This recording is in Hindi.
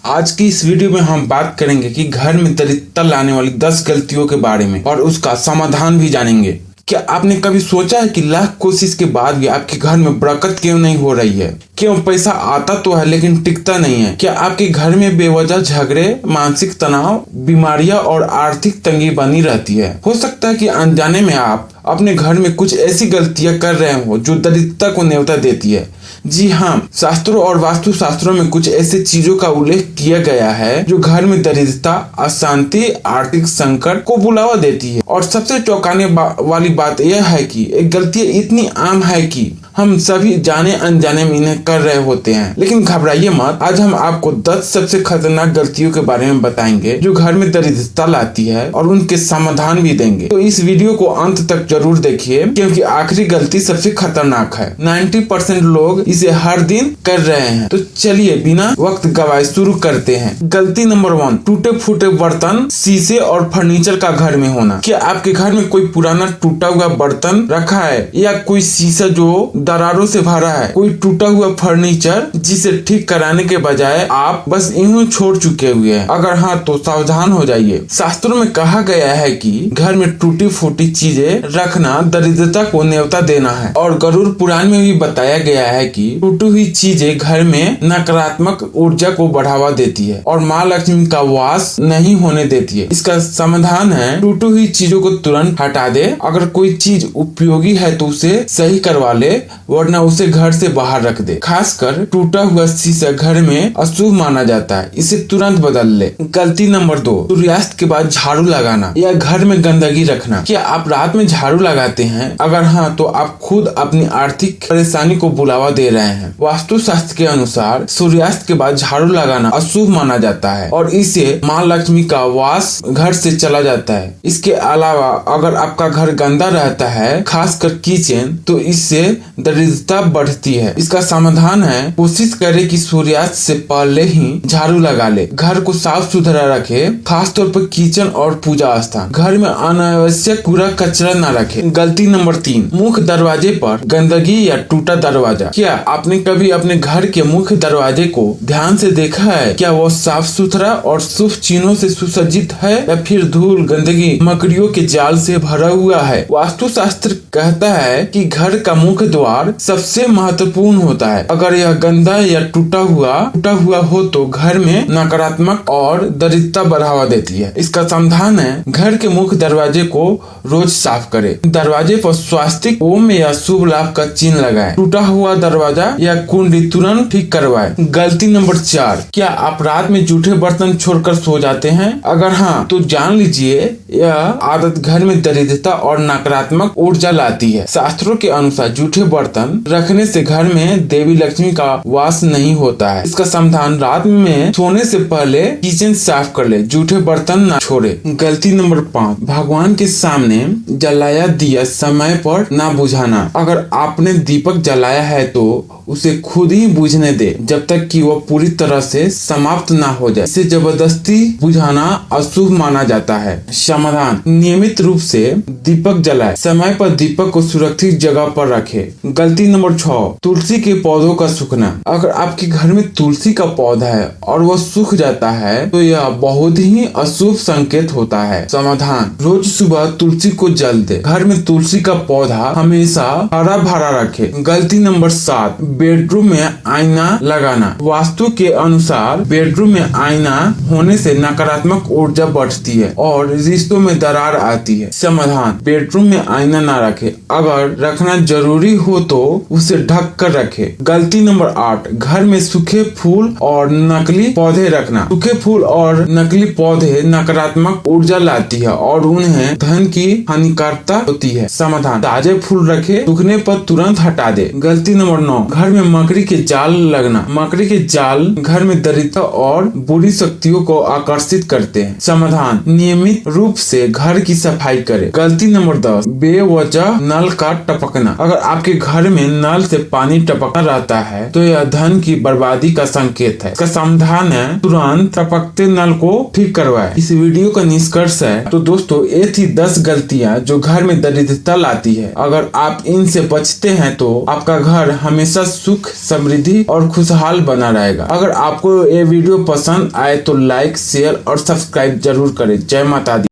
आज की इस वीडियो में हम बात करेंगे कि घर में दरिद्रता लाने वाली 10 गलतियों के बारे में और उसका समाधान भी जानेंगे। क्या आपने कभी सोचा है कि लाख कोशिश के बाद भी आपके घर में बरकत क्यों नहीं हो रही है? क्यों पैसा आता तो है लेकिन टिकता नहीं है? क्या आपके घर में बेवजह झगड़े, मानसिक तनाव, बीमारियां और आर्थिक तंगी बनी रहती है? हो सकता है कि अनजाने में आप अपने घर में कुछ ऐसी गलतियां कर रहे हो जो दरिद्रता को न्योता देती है। जी हाँ, शास्त्रों और वास्तु शास्त्रों में कुछ ऐसे चीजों का उल्लेख किया गया है जो घर में दरिद्रता, अशांति, आर्थिक संकट को बुलावा देती है। और सबसे चौंकाने वाली बात यह है कि एक गलती इतनी आम है कि हम सभी जाने अनजाने में इन्हें कर रहे होते हैं। लेकिन घबराइए मत, आज हम आपको 10 सबसे खतरनाक गलतियों के बारे में बताएंगे जो घर में दरिद्रता लाती है और उनके समाधान भी देंगे। तो इस वीडियो को अंत तक जरूर देखिए क्योंकि आखिरी गलती सबसे खतरनाक है। 90% लोग इसे हर दिन कर रहे हैं। तो चलिए बिना वक्त गवाए शुरू करते हैं। गलती नंबर 1, टूटे फूटे बर्तन, शीशे और फर्नीचर का घर में होना। क्या आपके घर में कोई पुराना टूटा हुआ बर्तन रखा है या कोई शीशा जो दरारों से भरा है? कोई टूटा हुआ फर्नीचर जिसे ठीक कराने के बजाय आप बस यूं छोड़ चुके हुए हैं? अगर हाँ तो सावधान हो जाइए। शास्त्रों में कहा गया है कि घर में टूटी फूटी चीजें रखना दरिद्रता को न्योता देना है। और गरुड़ पुराण में भी बताया गया है कि टूटी हुई चीजें घर में नकारात्मक ऊर्जा को बढ़ावा देती है और माँ लक्ष्मी का वास नहीं होने देती है। इसका समाधान है टूटी हुई चीजों को तुरंत हटा दे। अगर कोई चीज उपयोगी है तो उसे सही करवा ले, वरना उसे घर से बाहर रख दे। खासकर टूटा हुआ शीशा घर में अशुभ माना जाता है, इसे तुरंत बदल ले। गलती नंबर 2, सूर्यास्त के बाद झाड़ू लगाना या घर में गंदगी रखना। क्या आप रात में झाड़ू लगाते हैं? अगर हाँ तो आप खुद अपनी आर्थिक परेशानी को बुलावा दे रहे हैं। वास्तु शास्त्र के अनुसार सूर्यास्त के बाद झाड़ू लगाना अशुभ माना जाता है और इससे माँ लक्ष्मी का वास घर से चला जाता है। इसके अलावा अगर आपका घर गंदा रहता है, खासकर किचन, तो इससे दरिद्रता बढ़ती है। इसका समाधान है कोशिश करें कि सूर्यास्त से पहले ही झाड़ू लगा ले। घर को साफ सुथरा रखे, खास तौर पर किचन और पूजा स्थान। घर में अनावश्यक कूड़ा कचरा न रखे। गलती नंबर 3, मुख्य दरवाजे पर गंदगी या टूटा दरवाजा। क्या आपने कभी अपने घर के मुख्य दरवाजे को ध्यान से देखा है? क्या वो साफ सुथरा और शुभ चिन्हों से सुसज्जित है या फिर धूल, गंदगी, मकड़ियों के जाल से भरा हुआ है? वास्तु शास्त्र कहता है कि घर का मुख्य द्वार सबसे महत्वपूर्ण होता है। अगर यह गंदा या टूटा हुआ हो तो घर में नकारात्मक और दरिद्रता बढ़ावा देती है। इसका समाधान है घर के मुख्य दरवाजे को रोज साफ करें। दरवाजे पर स्वास्तिक, ओम या शुभ लाभ का चिन्ह लगाएं। टूटा हुआ दरवाजा या कुंडी तुरंत ठीक करवाएं। गलती नंबर 4, क्या आप रात में जूठे बर्तन छोड़कर सो जाते हैं? अगर हाँ तो जान लीजिए यह आदत घर में दरिद्रता और नकारात्मक ऊर्जा लाती है। शास्त्रों के अनुसार जूठे बर्तन रखने से घर में देवी लक्ष्मी का वास नहीं होता है। इसका समाधान रात में सोने से पहले किचन साफ कर ले, जूठे बर्तन न छोड़े। गलती नंबर 5, भगवान के सामने जलाया दिया समय पर न बुझाना। अगर आपने दीपक जलाया है तो उसे खुद ही बुझने दे जब तक कि वह पूरी तरह से समाप्त ना हो जाए। इसे जबरदस्ती बुझाना अशुभ माना जाता है। समाधान, नियमित रूप से दीपक जलाए, समय पर दीपक को सुरक्षित जगह पर रखे। गलती नंबर 6, तुलसी के पौधों का सूखना। अगर आपके घर में तुलसी का पौधा है और वह सूख जाता है तो यह बहुत ही अशुभ संकेत होता है। समाधान, रोज सुबह तुलसी को जल दे। घर में तुलसी का पौधा हमेशा हरा भरा रखे। गलती नंबर 7, बेडरूम में आईना लगाना। वास्तु के अनुसार बेडरूम में आईना होने से नकारात्मक ऊर्जा बढ़ती है और रिश्तों में दरार आती है। समाधान, बेडरूम में आईना ना रखे। अगर रखना जरूरी हो तो उसे ढक कर रखे। गलती नंबर 8, घर में सूखे फूल और नकली पौधे रखना। सूखे फूल और नकली पौधे नकारात्मक ऊर्जा लाती है और उन्हें धन की हानिकारकता होती है। समाधान, ताजे फूल रखे, सूखने पर तुरंत हटा दे। गलती नंबर 9, घर में मकड़ी के जाल लगना। मकड़ी के जाल घर में दरिद्रता और बुरी शक्तियों को आकर्षित करते हैं। समाधान, नियमित रूप से घर की सफाई करें। गलती नंबर 10, बेवजह नल का टपकना। अगर आपके घर में नल से पानी टपकता रहता है तो यह धन की बर्बादी का संकेत है। इसका समाधान है तुरंत टपकते नल को ठीक करवाएं। इस वीडियो का निष्कर्ष है तो दोस्तों ये थी 10 गलतियां जो घर में दरिद्रता लाती है। अगर आप इनसे बचते हैं तो आपका घर हमेशा सुख, समृद्धि और खुशहाल बना रहेगा। अगर आपको ये वीडियो पसंद आए तो लाइक, शेयर और सब्सक्राइब जरूर करें। जय माता दी।